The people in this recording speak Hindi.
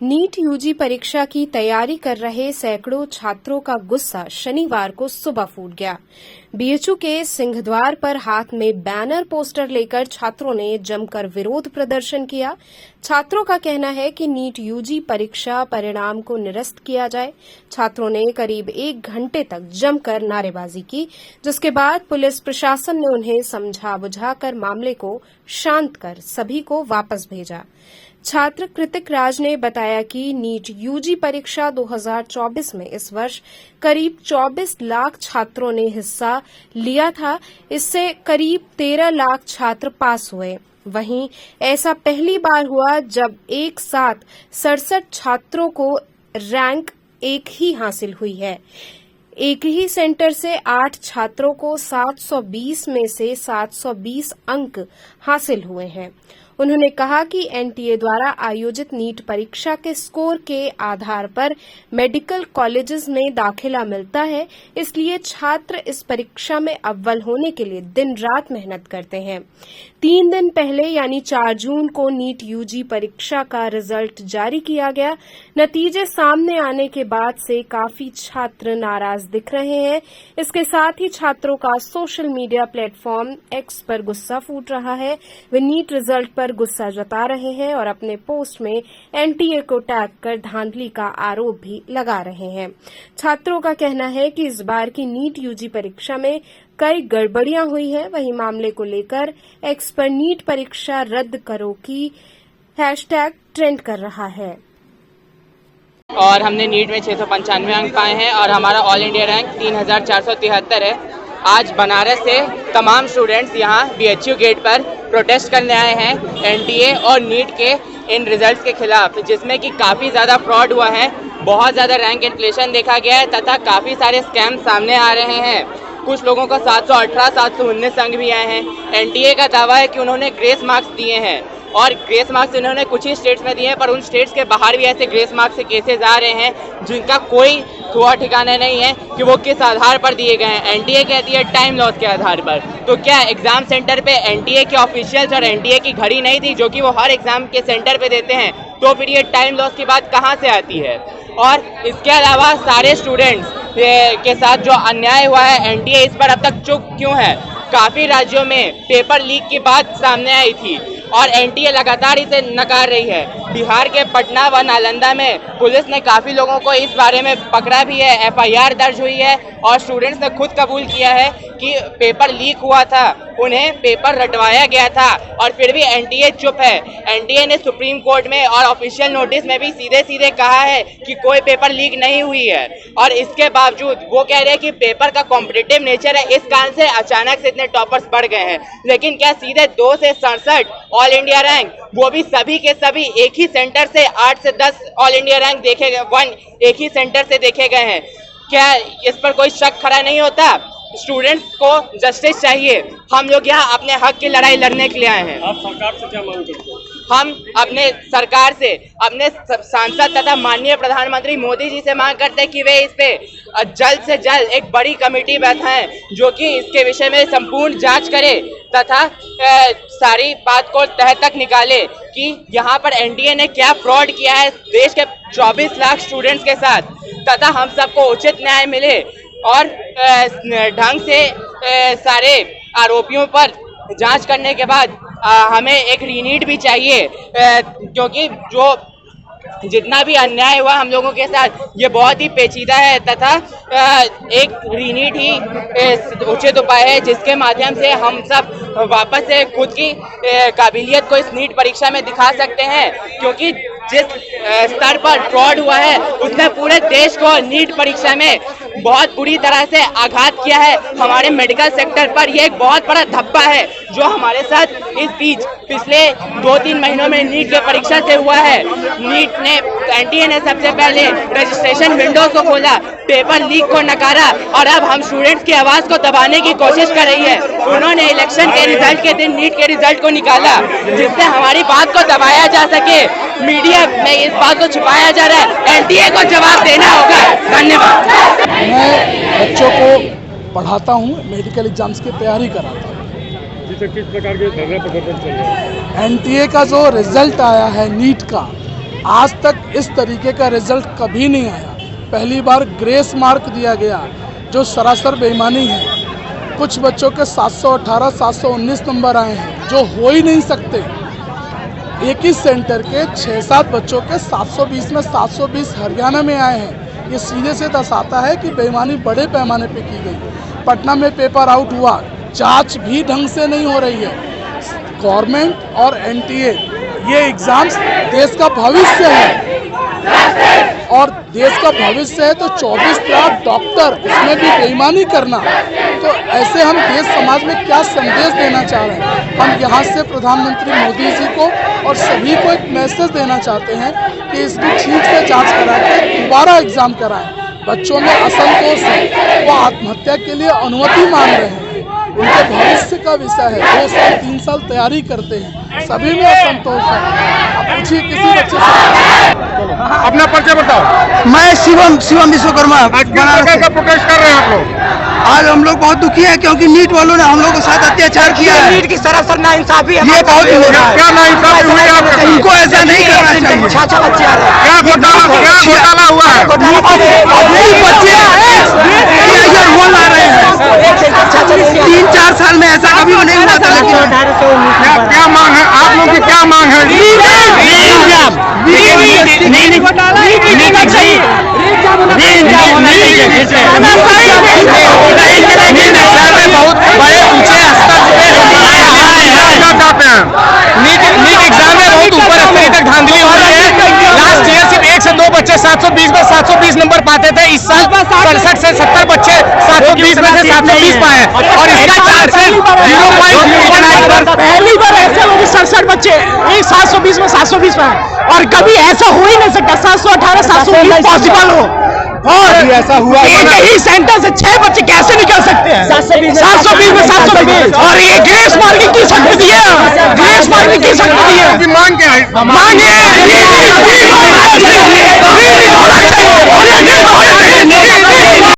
नीट यूजी परीक्षा की तैयारी कर रहे सैकड़ों छात्रों का गुस्सा शनिवार को सुबह फूट गया। बीएचयू के सिंहद्वार पर हाथ में बैनर पोस्टर लेकर छात्रों ने जमकर विरोध प्रदर्शन किया। छात्रों का कहना है कि नीट यूजी परीक्षा परिणाम को निरस्त किया जाए। छात्रों ने करीब 1 घंटे तक जमकर नारेबाजी की, जिसके बाद पुलिस प्रशासन ने उन्हें समझा बुझाकर मामले को शांत कर सभी को वापस भेजा। छात्र कृतिक राज ने बताया कि नीट यूजी परीक्षा 2024 में इस वर्ष करीब 24 लाख छात्रों ने हिस्सा लिया था। इससे करीब 13 लाख छात्र पास हुए। वहीं ऐसा पहली बार हुआ जब एक साथ 67 छात्रों को रैंक 1 ही हासिल हुई है। एक ही सेंटर से 8 छात्रों को 720 में से 720 अंक हासिल हुए हैं। उन्होंने कहा कि एनटीए द्वारा आयोजित नीट परीक्षा के स्कोर के आधार पर मेडिकल कॉलेजेस में दाखिला मिलता है, इसलिए छात्र इस परीक्षा में अव्वल होने के लिए दिन रात मेहनत करते हैं। 3 दिन पहले यानी 4 जून को नीट यूजी परीक्षा का रिजल्ट जारी किया गया। नतीजे सामने आने के बाद से काफी छात्र नाराज दिख रहे हैं। इसके साथ ही छात्रों का सोशल मीडिया प्लेटफॉर्म एक्स पर गुस्सा फूट रहा है। वे नीट रिजल्ट पर गुस्सा जता रहे हैं और अपने पोस्ट में एनटीए को टैग कर धांधली का आरोप भी लगा रहे हैं। छात्रों का कहना है कि इस बार की नीट यूजी परीक्षा में कई गड़बड़ियां हुई है। वहीं मामले को लेकर एक्स पर नीट परीक्षा रद्द करो की हैशटैग ट्रेंड कर रहा है। और हमने नीट में 695 अंक पाए हैं और हमारा ऑल इंडिया रैंक 3473 है। आज बनारस से तमाम स्टूडेंट्स यहाँ बीएचयू गेट पर प्रोटेस्ट करने आए हैं एनटीए और नीट के इन रिजल्ट्स के खिलाफ, जिसमें कि काफ़ी ज़्यादा फ्रॉड हुआ है, बहुत ज़्यादा रैंक इन्फ्लेशन देखा गया है तथा काफ़ी सारे स्कैम सामने आ रहे हैं। कुछ लोगों को 718, 719 अंक भी आए हैं। एनटीए का दावा है कि उन्होंने ग्रेस मार्क्स दिए हैं और ग्रेस मार्क्स इन्होंने कुछ ही स्टेट्स में दिए हैं, पर उन स्टेट्स के बाहर भी ऐसे ग्रेस मार्क्स से केसेस आ रहे हैं जिनका कोई ठोआ ठिकाना नहीं है कि वो किस आधार पर दिए गए हैं। एनटीए कहती है टाइम लॉस के आधार पर। तो क्या एग्जाम सेंटर पे एनटीए के ऑफिशियल्स और एनटीए की घड़ी नहीं थी जो कि वो हर एग्जाम के सेंटर पे देते हैं? तो फिर ये टाइम लॉस की बात कहाँ से आती है? और इसके अलावा सारे स्टूडेंट्स के साथ जो अन्याय हुआ है, एनटीए इस पर अब तक चुप क्यों है? काफ़ी राज्यों में पेपर लीक की बात सामने आई थी और एनटीए लगातार इसे नकार रही है। बिहार के पटना व नालंदा में पुलिस ने काफ़ी लोगों को इस बारे में पकड़ा भी है, एफआईआर दर्ज हुई है और स्टूडेंट्स ने खुद कबूल किया है कि पेपर लीक हुआ था, उन्हें पेपर रटवाया गया था और फिर भी एनटीए चुप है। एनटीए ने सुप्रीम कोर्ट में और ऑफिशियल नोटिस में भी सीधे सीधे कहा है कि कोई पेपर लीक नहीं हुई है और इसके बावजूद वो कह रहे हैं कि पेपर का कॉम्पिटिटिव नेचर है, इस कारण से अचानक से इतने टॉपर्स बढ़ गए हैं। लेकिन क्या सीधे 2 से 67 ऑल इंडिया रैंक, वो भी सभी के सभी एक ही सेंटर से 8 से 10 ऑल इंडिया रैंक देखे गए, एक ही सेंटर से देखे गए हैं? क्या इस पर कोई शक खड़ा नहीं होता? स्टूडेंट्स को जस्टिस चाहिए। हम लोग यहाँ अपने हक की लड़ाई लड़ने के लिए आए हैं। आप सरकार से क्या मांग करते हैं? हम अपने सरकार से, अपने सांसद तथा माननीय प्रधानमंत्री मोदी जी से मांग करते हैं कि वे इस पे जल्द से जल्द एक बड़ी कमेटी बैठाएं जो कि इसके विषय में संपूर्ण जांच करे तथा सारी बात को तह तक निकाले कि यहाँ पर एनटीए ने क्या फ्रॉड किया है देश के 24 लाख स्टूडेंट्स के साथ तथा हम सबको उचित न्याय मिले और ढंग से सारे आरोपियों पर जांच करने के बाद हमें एक रीनीट भी चाहिए, क्योंकि जो जितना भी अन्याय हुआ हम लोगों के साथ ये बहुत ही पेचीदा है तथा एक रीनीट ही उचित उपाय है जिसके माध्यम से हम सब वापस से खुद की काबिलियत को इस नीट परीक्षा में दिखा सकते हैं। क्योंकि जिस स्तर पर फ्रॉड हुआ है उसने पूरे देश को नीट परीक्षा में बहुत बुरी तरह से आघात किया है। हमारे मेडिकल सेक्टर पर यह एक बहुत बड़ा धब्बा है जो हमारे साथ इस बीच पिछले 2-3 महीनों में नीट की परीक्षा से हुआ है। नीट ने, एनटीए ने सबसे पहले रजिस्ट्रेशन विंडो को खोला, पेपर लीक को नकारा और अब हम स्टूडेंट्स की आवाज को दबाने की कोशिश कर रही है। उन्होंने इलेक्शन के रिजल्ट के दिन नीट के रिजल्ट को निकाला जिससे हमारी बात को दबाया जा सके। मीडिया में इस बात को छुपाया जा रहा है, एनटीए को जवाब देना होगा। धन्यवाद। मैं बच्चों को पढ़ाता हूँ, मेडिकल एग्जाम्स की तैयारी कराता हूँ। किस प्रकार के धरना प्रदर्शन चल रहे हैं? एनटीए का जो रिजल्ट आया है नीट का, आज तक इस तरीके का रिजल्ट कभी नहीं आया। पहली बार ग्रेस मार्क दिया गया, जो सरासर बेईमानी है। कुछ बच्चों के 718, 719 नंबर आए हैं, जो हो ही नहीं सकते। एक ही सेंटर के 6-7 बच्चों के 720 में 720 हरियाणा में आए हैं। ये सीधे से दर्शाता है कि बेईमानी बड़े पैमाने पे की गई। पटना में पेपर आउट हुआ, जांच भी ढंग से नहीं हो रही है। गवर्नमेंट और एनटीए, ये एग्जाम्स देश का भविष्य है, और देश का भविष्य है तो 24 लाख डॉक्टर, उसमें भी बेईमानी करना, तो ऐसे हम देश समाज में क्या संदेश देना चाह रहे हैं। हम यहाँ से प्रधानमंत्री मोदी जी को और सभी को एक मैसेज देना चाहते हैं कि इसकी ठीक से जांच करा के दोबारा एग्जाम कराएं। बच्चों में असंतोष है, वो आत्महत्या के लिए अनुमति मांग रहे हैं। उनके भविष्य का विषय है, 2 साल 3 साल तैयारी करते हैं, सभी में असंतोष है। अब पूछिए किसी बच्चे से। अपना परिचय बताओ। मैं शिवम विश्वकर्मा बनारस का प्रोटेस्ट कर रहे हैं आप लोग। आज हम लोग बहुत दुखी हैं क्योंकि नीट वालों ने हम लोग के साथ अत्याचार किया है। नीट की सरासर नाइंसाफी है। ये बहुत हो रहा है। क्या नाइंसाफी हुई आपके साथ? इनको ऐसा नहीं करना चाहिए। बच्चे आ रहे हैं। क्या घोटाला हुआ है? बच्चे वो ला रहे हैं। 3-4 साल में ऐसा कभी नहीं हुआ था। लेकिन क्या मांग है आप लोग की? क्या मांग है? बहुत बड़े ऊंचे स्तर पे चाहते हैं। नीट एग्जाम में बहुत ऊपर स्तर तक धांधली हो रही है। लास्ट ईयर सिर्फ 1 से 2 बच्चे 720 में 720 नंबर पाते थे। इस साल 67 से 70 बच्चे 720 में से 720 पाए, और इसका चांसेस 0.09। पहली बार ऐसा होगी 67 बच्चे एक 720 में 720 पाए, और कभी ऐसा हो ही नहीं सकता 718, 720 पॉसिबल हो। और ऐसा हुआ एक ही सेंटर से 6 बच्चे कैसे निकल सकते हैं? 720 में 720, और ये ग्रेस मार्किंग की शक्ति है। ग्रेस मार्किंग की शक्ति है। मांग क्या है? मांगे